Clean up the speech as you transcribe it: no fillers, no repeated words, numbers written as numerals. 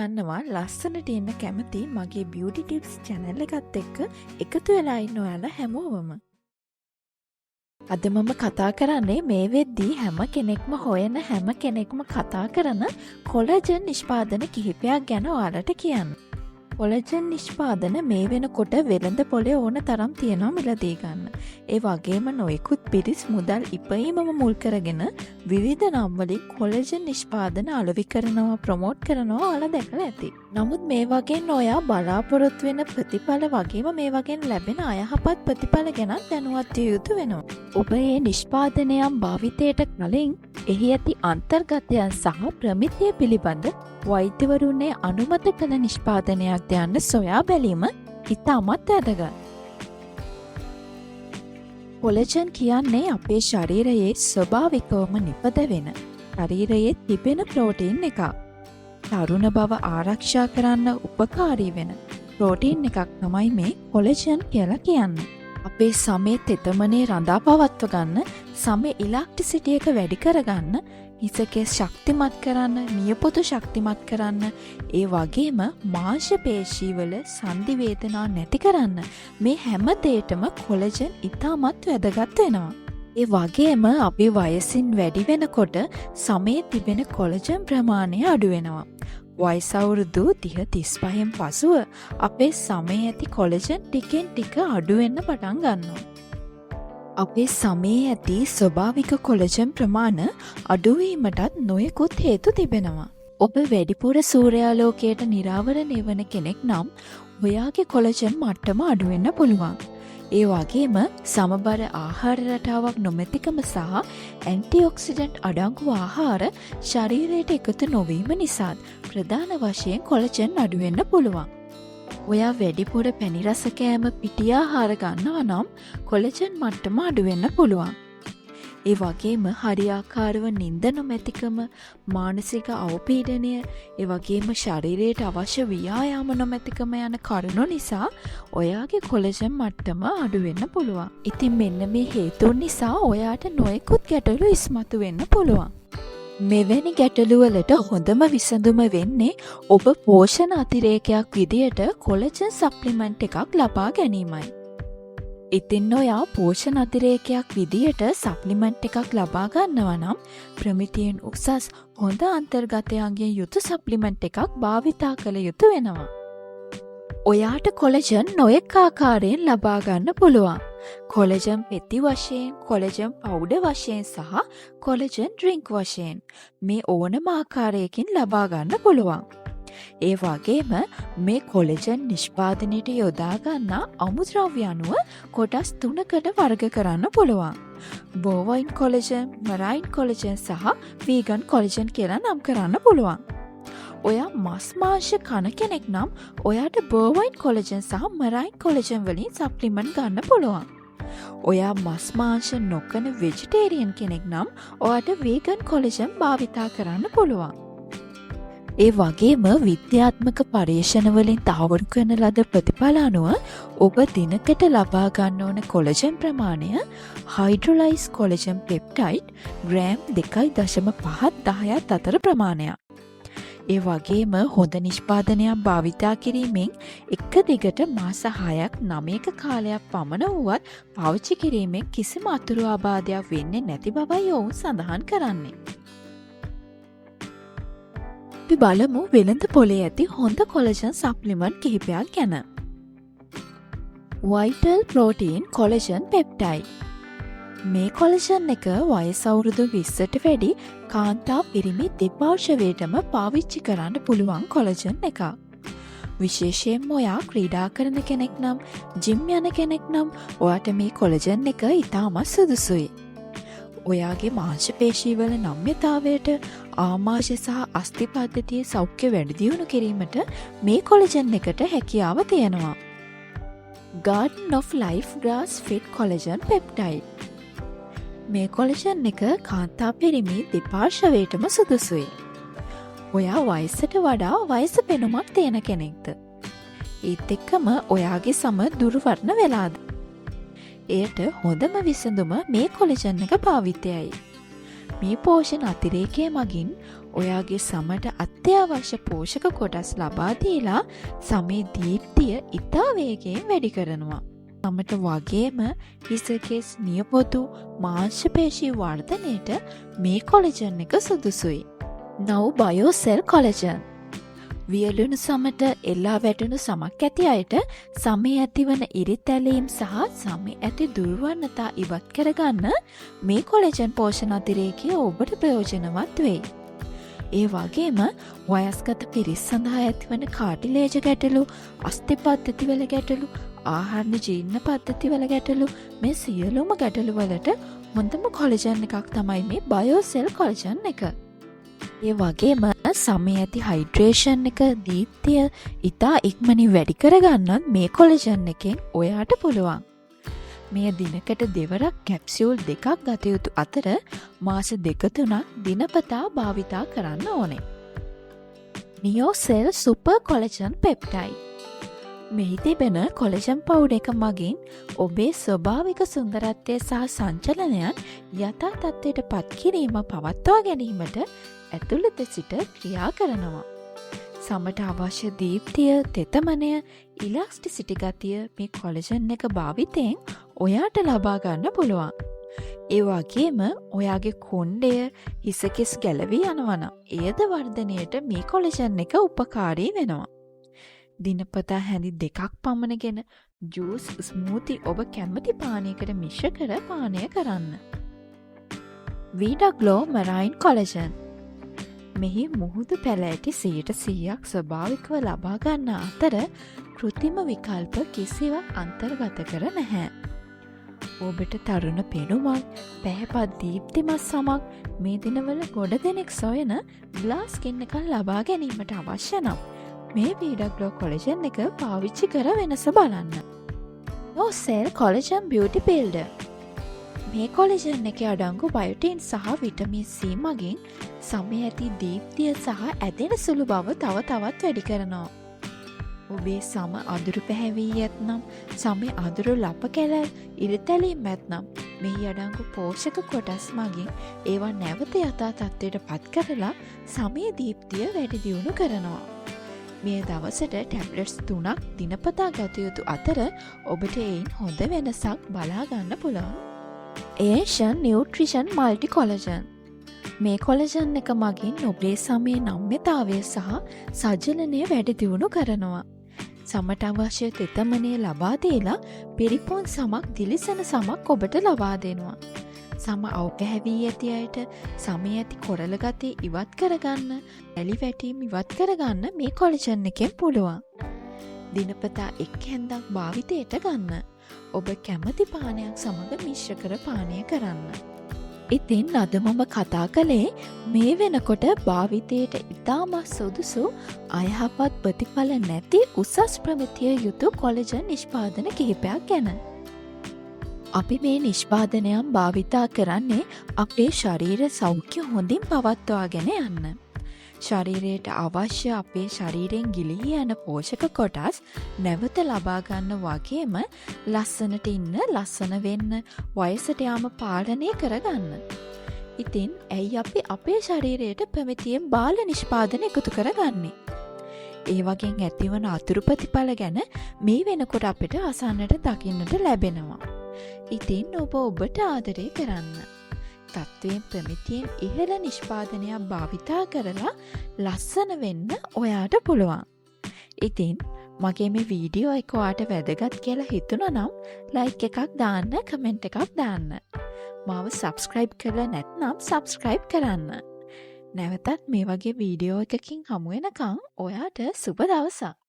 පිළිගන්නවා ලස්සනට ඉන්න කැමති මගේ බියුටි ටිප්ස් channel එකත් එක්ක එකතු වෙලා ඉන්න ඔයාලා හැමෝම. අද මම කතා කරන්නේ මේ වෙද්දී හැම කෙනෙක්ම හොයන හැම කෙනෙක්ම කතා කරන කොලජන් නිෂ්පාදන කිහිපයක් ගැන ඔයාලට කියන්න. කොලජන් නිෂ්පාදන මේ වෙනකොට වෙළඳ පොලේ ඕන තරම් තියෙනවා මිලදී ගන්න. ඒ වගේම නොයෙකුත් පිරිස් මුදල් ඉපයීමම මුල් කරගෙන විවිධ නම් වලින් කොලජන් නිෂ්පාදන අලෙවි කරනවා ප්‍රොමෝට් කරනවා ඔයාලා දැකලා ඇති. නමුත් මේ වගේ ඔයා බලාපොරොත්තු වෙන ප්‍රතිඵල වගේම මේ වගේ ලැබෙන අයහපත් ප්‍රතිඵල ගැන දැනුවත් විය යුතු වෙනවා. ඔබ මේ නිෂ්පාදනයන් භාවිතයට කලින් එහි ඇති අන්තර්ගතයන් සහ ප්‍රමිතිය පිළිබඳ වෛද්‍යවරුන්ගේ අනුමත කළ නිෂ්පාදනයක් යන්න සොයා බැලීම ඉතාමත් වැදගත්. කොලජන් කියන්නේ අපේ ශරීරයේ ස්වභාවිකවම නිපද වෙන ශරීරයේ තිබෙන ප්‍රෝටීන් එකක්. තරුණ බව ආරක්ෂා කරන්න උපකාරී වෙන ප්‍රෝටීන් එකක් තමයි මේ කොලජන් කියලා කියන්නේ. අපේ සමේ තෙතමනේ රඳා පවත්ව ගන්න, සමේ ඉලෙක්ට්‍රිසිටි එක වැඩි කරගන්න, හිසකේ ශක්තිමත් කරන්න, නියපොතු ශක්තිමත් කරන්න, ඒ වගේම මාංශ පේශීවල සංදි වේදනා නැති කරන්න මේ හැම දෙයකම කොලජන් ඉතාමත් වැදගත් වෙනවා. ඒ වගේම අපි වයසින් වැඩි වෙනකොට සමේ තිබෙන කොලජන් ප්‍රමාණය අඩු වෙනවා. වයස අවුරුදු 30-35න් පසුව අපේ සමේ ඇති කොලජන් ටිකෙන් ටික අඩු වෙන්න පටන් ගන්නවා. අපේ සමේ ඇති ස්වභාවික කොලජන් ප්‍රමාණ අඩුවීමටත් නොයෙකුත් හේතු තිබෙනවා. ඔබ වැඩිපුර සූර්යාලෝකයට නිරාවරණය වන කෙනෙක් නම් ඔයාගේ කොලජන් මට්ටම අඩු වෙන්න පුළුවන්. ඒ වගේම සමබර ආහාර රටාවක් නොමැතිකම සහ ඇන්ටිඔක්සිඩන්ට් අඩංගු ආහාර ශරීරයට එකතු නොවීම නිසා ප්‍රධාන වශයෙන් කොලජන් අඩු වෙන්න පුළුවන්. ඔයා වැඩිපුර පැණි රස කෑම පිටි ආහාර ගන්නවා නම් කොලජන් මට්ටම අඩු වෙන්න පුළුවන්. ඒ වගේම හරියාකාරව නිින්ද නොමැතිකම, මානසික අවපීඩනය, ඒ වගේම ශරීරයට අවශ්‍ය ව්‍යායාම නොමැතිකම යන කරුණු නිසා ඔයාගේ කොලජන් මට්ටම අඩු වෙන්න පුළුවන්. ඉතින් මෙන්න මේ හේතුන් නිසා ඔයාට නොයෙකුත් ගැටලු ඉස්මතු වෙන්න පුළුවන්. මෙවැනි ගැටලු වලට හොඳම විසඳුම වෙන්නේ ඔබ පෝෂණ අතිරේකයක් විදියට කොලජන් සප්ලිමන්ට් එකක් ලබා ගැනීමයි. ඉතින් ඔයා පෝෂණ අතිරේකයක් විදියට සප්ලිමන්ට් එකක් ලබා ගන්නවා නම් ප්‍රමිතියෙන් උසස් හොඳ අන්තර්ගතයන්ගෙන් යුතු සප්ලිමන්ට් එකක් භාවිතා කළ යුතු වෙනවා. ඔයාට කොලජන් නොයෙක් ආකාරයෙන් ලබා ගන්න පුළුවන්. කොලජන් පෙති වශයෙන්, කොලජන් පවුඩර් වශයෙන් සහ කොලජන් ඩ්‍රින්ක් වශයෙන් මේ ඕනම ආකාරයකින් ලබා ගන්න පුළුවන්. ඒ වගේම මේ කොලජන් නිෂ්පාදනයට යොදා ගන්නා අමුද්‍රව්‍ය අනුව කොටස් 3කට වර්ග කරන්න පුළුවන්. බෝවයින් කොලජන්, මරයින් කොලජන් සහ වීගන් කොලජන් කියලා නම් කරන්න පුළුවන්. ඔයා මස් මාංශ කන කෙනෙක් නම් ඔයාට බෝවයින් කොලජන් සහ මරයින් කොලජන් වලින් සප්ලිමන්ට් ගන්න පුළුවන්. ඔයා මස් මාංශ නොකන වෙජිටේරියන් කෙනෙක් නම් ඔයාට වීගන් කොලජන් භාවිතා කරන්න පුළුවන්. ඒ වගේම විද්‍යාත්මක පර්යේෂණ වලින් තහවුරු කරන ලද ප්‍රතිඵල අනුව ඔබ දිනකට ලබා ගන්න ඕන කොලජන් ප්‍රමාණය හයිඩ්‍රොලයිස් කොලජන් පෙප්ටයිඩ් ග්‍රෑම් 2.5-10 අතර ප්‍රමාණයක්. ඒ වගේම හොඳ නිෂ්පාදනයක් භාවිතා කිරීමෙන් එක දිගට මාස 6ක් 9ක කාලයක් පමණ වුවත් පාවිච්චි කිරීමෙන් කිසිම අතුරු ආබාධයක් වෙන්නේ නැති බවයි ඔවුන් සඳහන් කරන්නේ. අපි බලමු වෙළඳ පොලේ ඇති හොඳ කොලජන් සප්ලිමන්ට් කිහිපයක් ගැන. Vital protein collagen පෙප්ටයිඩ්. මේ කොලජන් එක වයස අවුරුදු 20ට වැඩි කාන්තා පිරිමි දෙපාර්ශ්වයටම පාවිච්චි කරන්න පුළුවන් කොලජන් එකක්. විශේෂයෙන්ම ඔයා ක්‍රීඩා කරන කෙනෙක් නම්, ජිම් යන කෙනෙක් නම් ඔයාට මේ කොලජන් එක ඉතාමත් සුදුසුයි. ඔයාගේ මාංශ පේශීවල නම්‍යතාවයට, ආමාශය සහ අස්ථි පද්ධතියේ සෞඛ්‍ය වැඩි දියුණු කිරීමට මේ කොලජන් එකට හැකියාව තියෙනවා. Garden of Life Grass Fed Collagen Peptide. මේ කොලජන් එක කාන්තා පිරිමි දෙපාර්ශ්වයටම සුදුසුයි. ඔයා වයසට වඩා වයස පෙනුමක් තියෙන කෙනෙක්ද? ඒත් එක්කම ඔයාගේ සම දුර්වර්ණ වෙලාද? එයට හොඳම විසඳුම මේ කොලජන් එක භාවිතයයි. මේ පෝෂණ අතිරේකය මගින් ඔයාගේ සමට අත්‍යවශ්‍ය පෝෂක කොටස් ලබා දීලා සමේ දීප්තිය ඉතා වේගයෙන් වැඩි කරනවා. සමට වගේම හිසකෙස් නියපොතු මාංශපේශී වර්ධනයට මේ කොලජන් එක සුදුසුයි. නව් බයෝසෙල් කොලජන් වියලුණු සමට එල්ලා වැටුණු සමක් ඇති අයට සමේ ඇතිවන ඉරිතැලීම් සහ සමේ ඇති දුර්වන්නතා ඉවත් කරගන්න මේ කොලජන් පෝෂණ අතිරේකය ඔබට ප්‍රයෝජනවත් වෙයි. ඒ වගේම වයස්ගත පිරිස් සඳහා ඇතිවන කාටිලේජ ගැටලු, අස්ථි පද්ධතිවල ගැටලු, ආහාර ජීර්ණ පද්ධතිවල ගැටලු මේ සියලුම ගැටලු වලට හොඳම කොලජන් එකක් තමයි මේ බයෝසෙල් කොලජන් එක. ඒ වගේම සමේ ඇති හයිඩ්‍රේෂන් එක දීප්තිය ඉතා ඉක්මනින් වැඩි කරගන්නත් මේ කොලජන් එකෙන් ඔයාට පුළුවන්. මේ දිනකට දෙවරක් කැප්සියුල් 2ක් ගත යුතු අතර මාස 2-3ක් දිනපතා භාවිතා කරන්න ඕනේ. නියෝසෙල් සුපර් කොලජන් පෙප්ටයිඩ් මෙහි තිබෙන කොලජන් පවුඩර් එක මගින් ඔබේ ස්වභාවික සුන්දරත්වය සහ සංචලනයන් යථා තත්ත්වයට පත් කිරීම පවත්වා ගැනීමට ඇතුළත සිට ක්‍රියා කරනවා. සමට අවශ්‍ය දීප්තිය, තෙතමනය, ඉලාස්ටිසිටි ගතිය මේ කොලජන් එක භාවිතයෙන් ඔයාට ලබා ගන්න පුළුවන්. ඒ වගේම ඔයාගේ කොණ්ඩය හිසකෙස් ගැලවී යනවනම් එයද වර්ධනයට මේ කොලජන් එක උපකාරී වෙනවා. දිනපතා හැඳි 2ක් පමණගෙන ජූස් ස්මූති ඔබ කැමති පානයකට මිශ්‍ර කර පානය කරන්න. වීඩග්ලෝ මරයින් කොලජන් මෙහි මුහුදු පැලෑටි 100% ස්වභාවිකව ලබා ගන්න අතර කෘත්‍රිම විකල්ප කිසිවක් අන්තර්ගත කර නැහැ. ඔබට තරුණ පෙනුමක්, පැහැපත් දීප්තිමත් සමක් මේ දිනවල ගොඩ දෙනෙක් සොයන ග්ලාස් ස්කින් එකක් ලබා ගැනීමට අවශ්‍ය නම් මේ වීඩග්ලෝ කොලජන් එක පාවිච්චි කර වෙනස බලන්න. නෝසෙල් කොලජන් බියුටි බිල්ඩර් මේ කොලජන් එක අඩංගු බයොටින් සහ විටමින් C මගින් සමේ ඇති දීප්තිය සහ ඇදෙන සුළු බව තව තවත් වැඩි කරනවා. ඔබේ සම අදුරු පැහැවී ඇත්නම්, සමේ අදුරු ලප කැලැල් ඉරිතැලීම් ඇත්නම් මෙහි අඩංගු පෝෂක කොටස් මගින් ඒවා නැවත යථා තත්ත්වයට පත් කරලා සමේ දීප්තිය වැඩි දියුණු කරනවා. මේ දවසට ටැබ්ලට්ස් 3ක් දිනපතා ගත යුතු අතර ඔබට එයින් හොඳ වෙනසක් බලා ගන්න පුළුවන්. ඒෂන් නියුට්‍රිෂන් මල්ටි කොලජන් මේ කොලජන් එක මගින් ඔබේ සමේ නම්‍යතාවය සහ සජලනය වැඩි දියුණු කරනවා. සමට අවශ්‍ය තෙතමනය ලබා දීලා පිරිපුන් සමක් දිලිසෙන සමක් ඔබට ලබා දෙනවා. සම අවපැහැවී ඇති අයට සමේ ඇති කොරල ගතිය ඉවත් කරගන්න, ඇලි වැටීම් ඉවත් කරගන්න මේ කොලජන් එකෙන් පුළුවන්. දිනපතා 1 හැන්දක් භාවිතයට ගන්න. ඔබ කැමති පානයක් සමග මිශ්‍ර කර පානය කරන්න. ඉතින් අද මම කතා කළේ මේ වෙනකොට භාවිතයට ඉතාමත් සුදුසු අයහපත් ප්‍රතිඵල නැති උසස් ප්‍රමිතිය යුතු කොලජන් නිෂ්පාදන කිහිපයක් ගැන. අපි මේ නිෂ්පාදනයන් භාවිතා කරන්නේ අපේ ශරීර සෞඛ්‍ය හොඳින් පවත්වාගෙන යන්න. ශරීරයට අවශ්‍ය අපේ ශරීරයෙන් ගිලිහී යන පෝෂක කොටස් නැවත ලබා ගන්න වගේම ලස්සනට ඉන්න, ලස්සන වෙන්න, වයසට යාම පාලනය කරගන්න. ඉතින් ඇයි අපි අපේ ශරීරයට ප්‍රමිතියෙන් බාල නිෂ්පාදන එකතු කරගන්නේ? ඒ වගේ ඇතිවන අතුරු ප්‍රතිඵල ගැන මේ වෙනකොට අපිට අසන්නට දකින්නට ලැබෙනවා. ඉතින් ඔබට ආදරය කරන්න. තත්ත්වයෙන් ප්‍රමිතියෙන් ඉහළ නිෂ්පාදනයක් භාවිතා කරලා ලස්සන වෙන්න ඔයාට පුළුවන්. ඉතින් මගේ මේ වීඩියෝ එක ඔයාට වැදගත් කියලා හිතුණා නම් ලයික් එකක් දාන්න, කමෙන්ට් එකක් දාන්න. මාව සබ්ස්ක්‍රයිබ් කරලා නැත්නම් සබ්ස්ක්‍රයිබ් කරන්න. නැවතත් මේ වගේ වීඩියෝ එකකින් හමු වෙනකන් ඔයාට සුබ දවසක්.